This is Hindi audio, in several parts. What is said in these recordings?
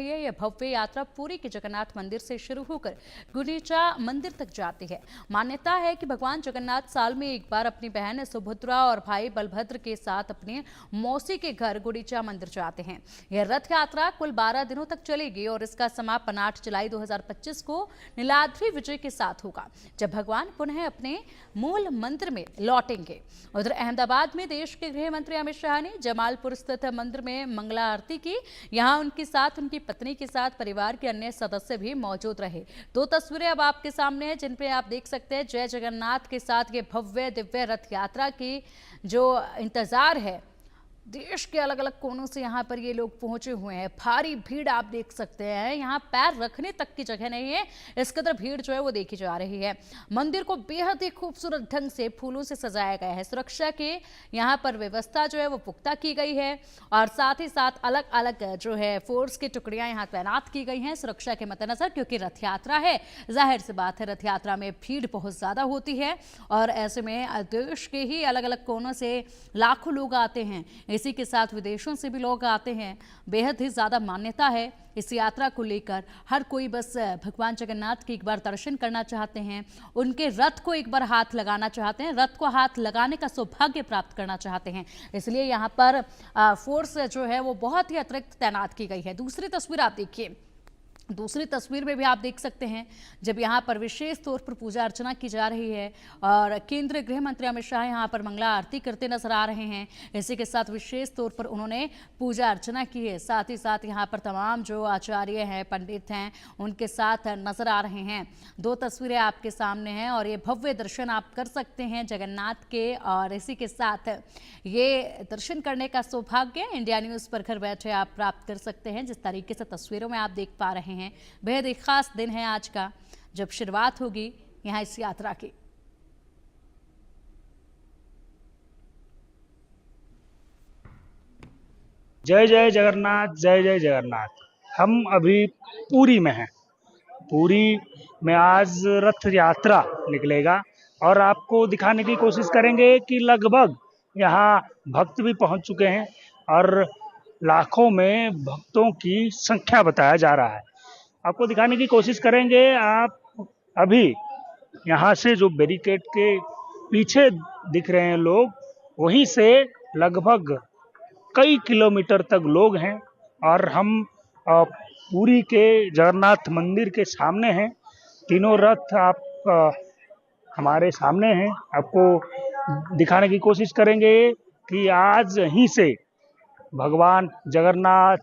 रही है। यह भव्य यात्रा पुरी के जगन्नाथ मंदिर से शुरू होकर गुंडीचा मंदिर तक जाती है। मान्यता है कि भगवान जगन्नाथ साल में एक बार अपनी बहन सुभद्रा और भाई बलभद्र के साथ अपने मौसी के घर गुंडीचा मंदिर जाते हैं। यह रथ यात्रा कुल 12 दिनों तक चलेगी और इसका समापन 8 जुलाई 2025 को नीलाद्री विजय के साथ होगा, जब भगवान पुनः अपने मूल मंदिर में लौटेंगे। उधर अहमदाबाद में देश के गृह मंत्री अमित शाह ने जमालपुर स्थित मंदिर में मंगला आरती की। यहां उनके साथ उनकी पत्नी के साथ परिवार के अन्य सदस्य भी मौजूद रहे। 2 तस्वीरें अब आपके सामने हैं, जिन पे आप देख सकते हैं जय जगन्नाथ के साथ ये भव्य दिव्य रथ यात्रा की जो इंतजार है। देश के अलग अलग कोनों से यहाँ पर ये लोग पहुंचे हुए हैं। भारी भीड़ आप देख सकते हैं, यहाँ पैर रखने तक की जगह नहीं है, इस कदर भीड़ जो है वो देखी जा रही है। मंदिर को बेहद ही खूबसूरत ढंग से फूलों से सजाया गया है। सुरक्षा के यहाँ पर व्यवस्था जो है वो पुख्ता की गई है और साथ ही साथ अलग अलग जो है फोर्स की टुकड़ियां यहाँ तैनात की गई हैं सुरक्षा के मद्देनजर, क्योंकि रथ यात्रा है, जाहिर सी बात है रथ यात्रा में भीड़ बहुत ज्यादा होती है और ऐसे में देश के ही अलग अलग कोनों से लाखों लोग आते हैं। इसी के साथ विदेशों से भी लोग आते हैं। बेहद ही ज्यादा मान्यता है इस यात्रा को लेकर। हर कोई बस भगवान जगन्नाथ के एक बार दर्शन करना चाहते हैं, उनके रथ को एक बार हाथ लगाना चाहते हैं, रथ को हाथ लगाने का सौभाग्य प्राप्त करना चाहते हैं। इसलिए यहाँ पर फोर्स जो है वो बहुत ही अतिरिक्त तैनात की गई है। दूसरी तस्वीर आप देखिए। दूसरी तस्वीर में भी आप देख सकते हैं जब यहाँ पर विशेष तौर पर पूजा अर्चना की जा रही है और केंद्रीय गृह मंत्री अमित शाह यहाँ पर मंगला आरती करते नजर आ रहे हैं। इसी के साथ विशेष तौर पर उन्होंने पूजा अर्चना की है। साथ ही साथ यहाँ पर तमाम जो आचार्य हैं, पंडित हैं, उनके साथ नजर आ रहे हैं। 2 तस्वीरें आपके सामने हैं और ये भव्य दर्शन आप कर सकते हैं जगन्नाथ के। और इसी के साथ ये दर्शन करने का सौभाग्य इंडिया न्यूज़ पर घर बैठे आप प्राप्त कर सकते हैं। जिस तरीके से तस्वीरों में आप देख पा रहे हैं, बेहद एक खास दिन है आज का, जब शुरुआत होगी यहां इस यात्रा की। जय जय जगन्नाथ, जय जय जगन्नाथ। हम अभी पुरी में हैं। पुरी में आज रथ यात्रा निकलेगा और आपको दिखाने की कोशिश करेंगे कि लगभग यहाँ भक्त भी पहुंच चुके हैं और लाखों में भक्तों की संख्या बताया जा रहा है। आपको दिखाने की कोशिश करेंगे। आप अभी यहाँ से जो बैरिकेड के पीछे दिख रहे हैं लोग, वहीं से लगभग कई किलोमीटर तक लोग हैं और हम पुरी के जगन्नाथ मंदिर के सामने हैं। तीनों रथ आप हमारे सामने हैं। आपको दिखाने की कोशिश करेंगे कि आज ही से भगवान जगन्नाथ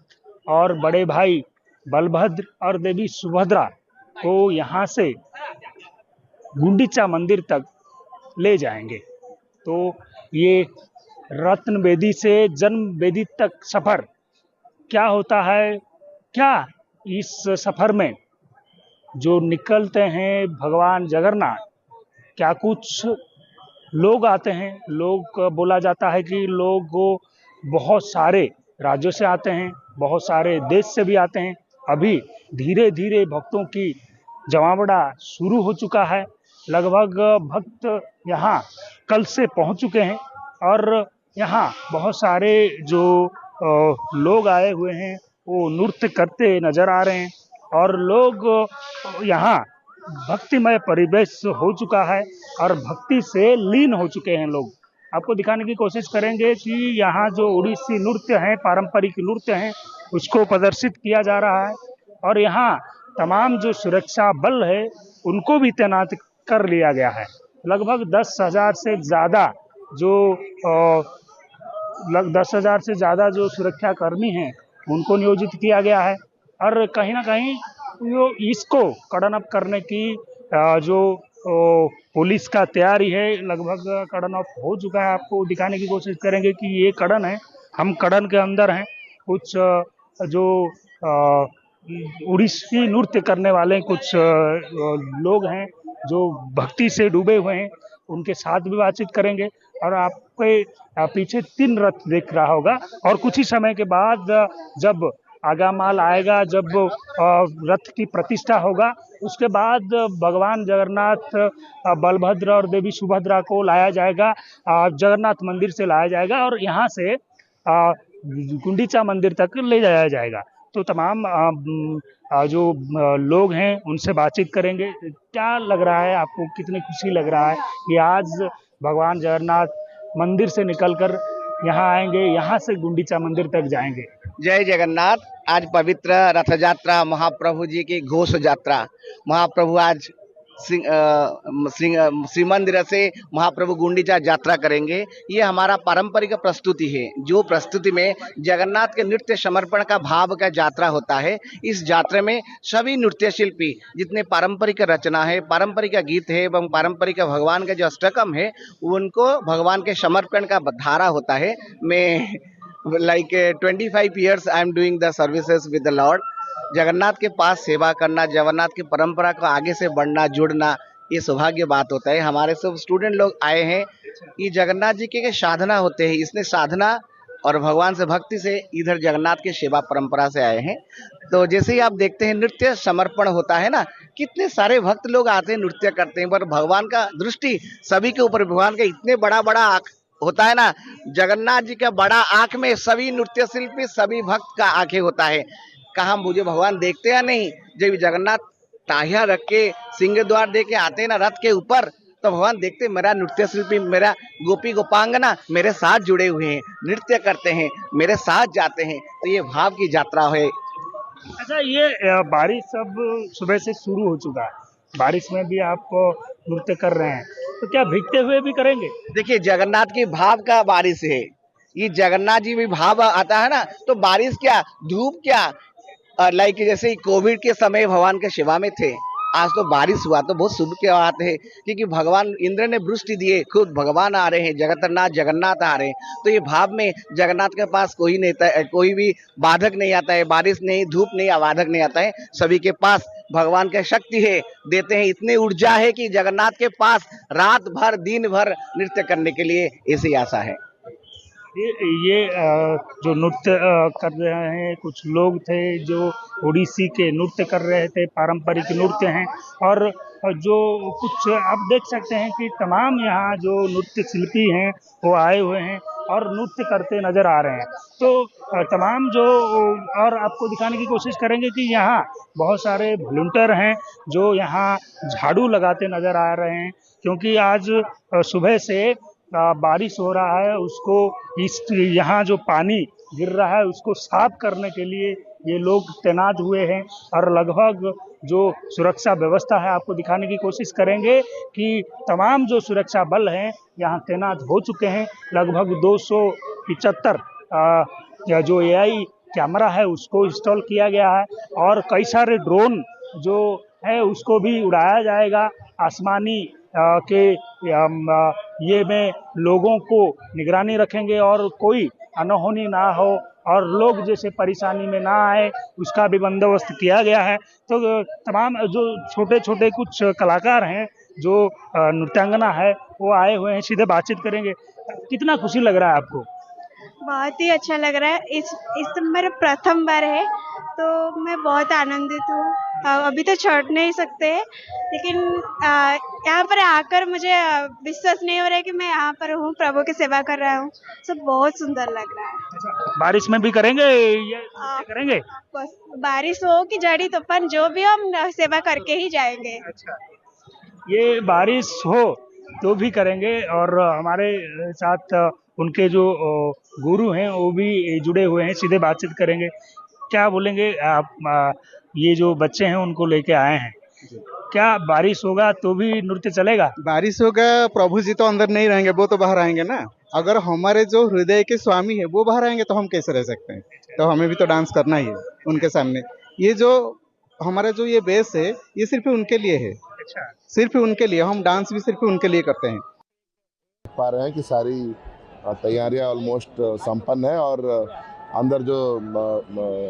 और बड़े भाई बलभद्र और देवी सुभद्रा को यहाँ से गुंडीचा मंदिर तक ले जाएंगे। तो ये रत्न बेदी से जन्म बेदी तक सफर क्या होता है, क्या इस सफर में जो निकलते हैं भगवान जगन्नाथ, क्या कुछ लोग आते हैं। लोग बोला जाता है कि लोग बहुत सारे राज्यों से आते हैं, बहुत सारे देश से भी आते हैं। अभी धीरे धीरे भक्तों की जमावड़ा शुरू हो चुका है। लगभग भक्त यहाँ कल से पहुँच चुके हैं और यहाँ बहुत सारे जो लोग आए हुए हैं वो नृत्य करते नजर आ रहे हैं और लोग यहाँ भक्तिमय परिवेश हो चुका है और भक्ति से लीन हो चुके हैं लोग। आपको दिखाने की कोशिश करेंगे कि यहाँ जो उड़ीसी नृत्य हैं, पारंपरिक नृत्य हैं, उसको प्रदर्शित किया जा रहा है और यहाँ तमाम जो सुरक्षा बल है उनको भी तैनात कर लिया गया है। लगभग 10,000 से ज़्यादा जो 10,000 से ज़्यादा जो सुरक्षा कर्मी हैं उनको नियोजित किया गया है और कहीं ना कहीं वो इसको कड़न अप करने की जो पुलिस का तैयारी है, लगभग कड़न अप हो चुका है। आपको दिखाने की कोशिश करेंगे कि ये कड़न है, हम कड़न के अंदर हैं। कुछ जो उड़ीसी नृत्य करने वाले कुछ लोग हैं जो भक्ति से डूबे हुए हैं, उनके साथ भी बातचीत करेंगे। और आपके पीछे 3 रथ दिख रहा होगा और कुछ ही समय के बाद जब आगामाल आएगा, जब रथ की प्रतिष्ठा होगा, उसके बाद भगवान जगन्नाथ, बलभद्र और देवी सुभद्रा को लाया जाएगा, जगन्नाथ मंदिर से लाया जाएगा और यहाँ से गुंडीचा मंदिर तक ले जाया जाएगा। तो तमाम जो लोग हैं उनसे बातचीत करेंगे। क्या लग रहा है आपको, कितनी खुशी लग रहा है कि आज भगवान जगन्नाथ मंदिर से निकलकर यहाँ आएंगे, यहाँ से गुंडीचा मंदिर तक जाएंगे? जय जगन्नाथ। आज पवित्र रथ यात्रा, महाप्रभु जी की घोष यात्रा, महाप्रभु आज श्री मंदिर से महाप्रभु गुंडीचा यात्रा करेंगे। ये हमारा पारंपरिक प्रस्तुति है, जो प्रस्तुति में जगन्नाथ के नृत्य समर्पण का भाव का यात्रा होता है। इस यात्रा में सभी नृत्य शिल्पी जितने पारंपरिक रचना है, पारंपरिक गीत है एवं पारंपरिक भगवान का जो अष्टकम है, उनको भगवान के समर्पण का धारा होता है। मैं like 25 years I am doing the services with the Lord। Jagannath के पास सेवा करना, जगन्नाथ की परंपरा को आगे से बढ़ना, जुड़ना, ये सौभाग्य बात होता है। हमारे सब स्टूडेंट लोग आए हैं, ये जगन्नाथ जी के साधना होते हैं, इसने साधना और भगवान से भक्ति से इधर जगन्नाथ की सेवा परंपरा से आए हैं। तो जैसे ही आप देखते हैं नृत्य समर्पण होता है ना, कितने सारे भक्त लोग आते हैं, नृत्य करते हैं, पर भगवान का दृष्टि सभी के ऊपर, भगवान का इतने बड़ा बड़ा आँख होता है ना, जगन्नाथ जी का बड़ा आंख में सभी नृत्य शिल्पी, सभी भक्त का आंखें होता है। कहा मुझे भगवान देखते या नहीं? जब जगन्नाथ टाहिया रख के सिंह द्वार दे के आते हैं ना रथ के ऊपर, तो भगवान देखते मेरा नृत्य शिल्पी, मेरा गोपी गोपांगना मेरे साथ जुड़े हुए हैं, नृत्य करते हैं, मेरे साथ जाते हैं। तो ये भाव की यात्रा है। अच्छा, ये बारिश अब सुबह से शुरू हो चुका है, बारिश में भी आप नृत्य कर रहे हैं, तो क्या भीगते हुए भी करेंगे? देखिए, जगन्नाथ की भाव का बारिश है, ये जगन्नाथ जी भी भाव आता है ना, तो बारिश क्या, धूप क्या, लाइक जैसे कोविड के समय भगवान के सेवा में थे, आज तो बारिश हुआ तो बहुत शुभ की बात है, क्योंकि भगवान इंद्र ने वृष्टि दिए, खुद भगवान आ रहे हैं, जगन्नाथ जगन्नाथ आ रहे हैं। तो ये भाव में जगन्नाथ के पास कोई नहीं आता, कोई भी बाधक नहीं आता है, बारिश नहीं, धूप नहीं, बाधक नहीं आता है। सभी के पास भगवान की शक्ति है, देते हैं, इतनी ऊर्जा है कि जगन्नाथ के पास रात भर दिन भर नृत्य करने के लिए ऐसी आशा है। ये जो नृत्य कर रहे हैं, कुछ लोग थे जो ओडिसी के नृत्य कर रहे थे, पारंपरिक नृत्य हैं, और जो कुछ आप देख सकते हैं कि तमाम यहाँ जो नृत्य शिल्पी हैं वो आए हुए हैं और नृत्य करते नजर आ रहे हैं। तो तमाम जो, और आपको दिखाने की कोशिश करेंगे कि यहाँ बहुत सारे वॉलंटियर हैं जो यहाँ झाड़ू लगाते नजर आ रहे हैं, क्योंकि आज सुबह से बारिश हो रहा है, उसको इस यहाँ जो पानी गिर रहा है उसको साफ करने के लिए ये लोग तैनात हुए हैं। और लगभग जो सुरक्षा व्यवस्था है, आपको दिखाने की कोशिश करेंगे कि तमाम जो सुरक्षा बल हैं यहाँ तैनात हो चुके हैं। लगभग 275 जो AI कैमरा है उसको इंस्टॉल किया गया है, और कई सारे ड्रोन जो है उसको भी उड़ाया जाएगा। आसमानी के ये में लोगों को निगरानी रखेंगे और कोई अनहोनी ना हो और लोग जैसे परेशानी में ना आए, उसका भी बंदोबस्त किया गया है। तो तमाम जो छोटे छोटे कुछ कलाकार हैं, जो नृत्यांगना है, वो आए हुए हैं, सीधे बातचीत करेंगे। कितना खुशी लग रहा है आपको? बहुत ही अच्छा लग रहा है। इस मेरा प्रथम बार है, तो मैं बहुत आनंदित हूँ। अभी तो छोड़ नहीं सकते, लेकिन यहाँ पर आकर मुझे विश्वास नहीं हो रहा है कि मैं यहाँ पर हूँ, प्रभु की सेवा कर रहा हूँ। सब बहुत सुंदर लग रहा है। बारिश में भी करेंगे ये करेंगे? बस बारिश हो कि जड़ी तूफान, जो भी हम सेवा करके ही जाएंगे। अच्छा, ये बारिश हो तो भी करेंगे। और हमारे साथ उनके जो गुरु हैं वो भी जुड़े हुए हैं, सीधे बातचीत करेंगे। क्या बोलेंगे आप? ये जो बच्चे हैं उनको लेके आए हैं, क्या बारिश होगा तो भी नृत्य चलेगा? बारिश होगा, प्रभु जी तो अंदर नहीं रहेंगे, वो तो बाहर आएंगे ना। अगर हमारे जो हृदय के स्वामी है वो बाहर आएंगे तो हम कैसे रह सकते हैं? तो हमें भी तो डांस करना ही है उनके सामने। ये जो हमारा जो ये बेस है, ये सिर्फ उनके लिए है। अच्छा, सिर्फ उनके लिए, हम डांस भी सिर्फ उनके लिए करते हैं। पा रहे हैं कि सारी तैयारियां ऑलमोस्ट संपन्न है, और अंदर जो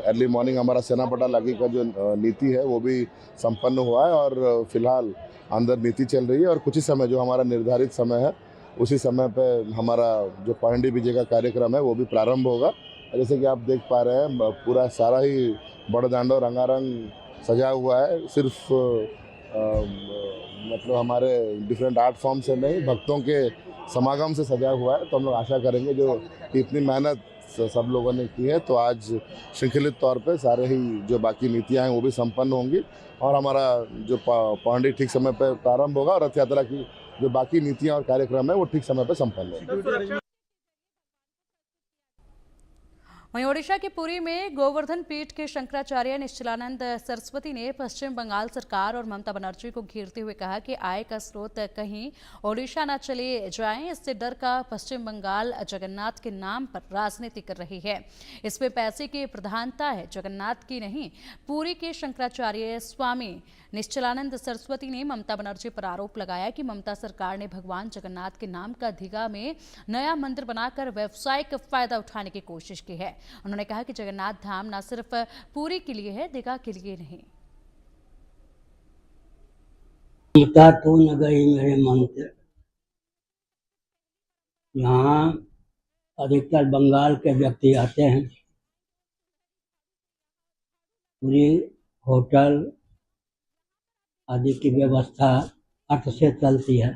अर्ली मॉर्निंग हमारा सेनापटा लागी का जो नीति है वो भी संपन्न हुआ है, और फिलहाल अंदर नीति चल रही है। और कुछ ही समय, जो हमारा निर्धारित समय है, उसी समय पे हमारा जो पहंडी विजय का कार्यक्रम है वो भी प्रारंभ होगा। जैसे कि आप देख पा रहे हैं, पूरा सारा ही बड़दांडो रंगारंग सजा हुआ है। सिर्फ मतलब हमारे डिफरेंट आर्ट फॉर्म से नहीं, भक्तों के समागम से सजा हुआ है। तो हम लोग आशा करेंगे जो इतनी मेहनत सब लोगों ने की है, तो आज श्रृंखलित तौर पे सारे ही जो बाकी नीतियां हैं वो भी संपन्न होंगी और हमारा जो पौंडी ठीक समय पे प्रारंभ होगा और रथ यात्रा की जो बाकी नीतियां और कार्यक्रम है वो ठीक समय पे संपन्न होंगे। वहीं ओडिशा के पुरी में गोवर्धन पीठ के शंकराचार्य निश्चलानंद सरस्वती ने पश्चिम बंगाल सरकार और ममता बनर्जी को घेरते हुए कहा कि आय का स्रोत कहीं ओडिशा न चले जाए, इससे डर का पश्चिम बंगाल जगन्नाथ के नाम पर राजनीति कर रही है। इसमें पैसे की प्रधानता है, जगन्नाथ की नहीं। पुरी के शंकराचार्य स्वामी निश्चलानंद सरस्वती ने ममता बनर्जी पर आरोप लगाया कि ममता सरकार ने भगवान जगन्नाथ के नाम का दीघा में नया मंदिर बनाकर व्यावसायिक फायदा उठाने की कोशिश की है। उन्होंने कहा कि जगन्नाथ धाम न सिर्फ पुरी के लिए है, दीघा के लिए नहीं। सीता तो न गई मेरे मन से। यहाँ अधिकतर बंगाल के व्यक्ति आते हैं। पूरी होटल आदि की व्यवस्था अर्थ से चलती है।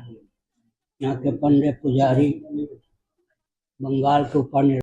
यहाँ के पंडित पुजारी बंगाल के ऊपर